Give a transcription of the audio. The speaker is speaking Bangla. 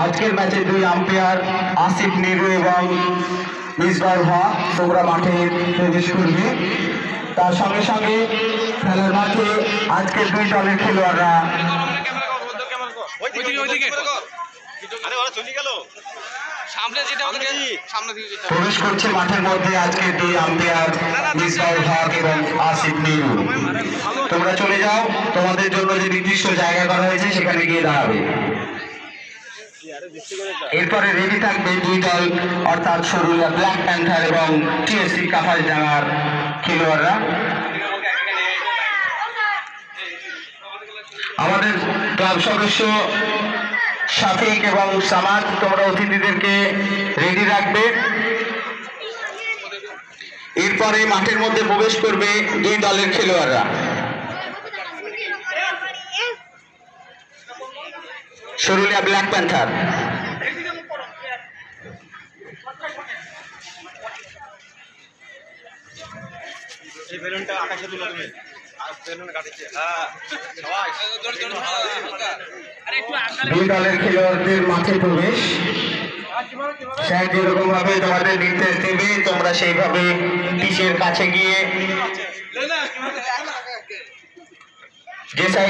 আজকের ম্যাচে দুই আম্পায়ার আসিফ নিরু এবং মিসবাহুল হক তোমরা মাঠে প্রবেশ করবে। তার সঙ্গে সঙ্গে খেলার মাঠে আজকের দুই দলের খেলোয়াড়রা প্রবেশ করছে মাঠের মধ্যে। আজকের দুই আম্পায়ার মিসবাহুল হক এবং আসিফ নিরু, তোমরা চলে যাও, তোমাদের জন্য যে নির্দিষ্ট জায়গা করা হয়েছে সেখানে গিয়ে দাঁড়াবে। এরপরে রেডি থাকবে দুই দল, অর্থাৎ সরুলিয়া ব্ল্যাক প্যান্থার এবং টিএসসি কাপাসডাঙ্গার খেলোয়াড়রা। আমাদের ক্লাব সদস্য শাফিক এবং সামাদ, তোমরা অতিথিদেরকে রেডি রাখবে। এরপরে মাঠের মধ্যে প্রবেশ করবে দুই দলের খেলোয়াড়রা। সরুলিয়া ব্ল্যাক প্যান্থার দুই দলের খেলোয়াড়দের মাঠে প্রবেশ। স্যার যেরকম ভাবে তোমাদের নির্দেশ দেবে তোমরা সেইভাবে পিচের কাছে গিয়ে যে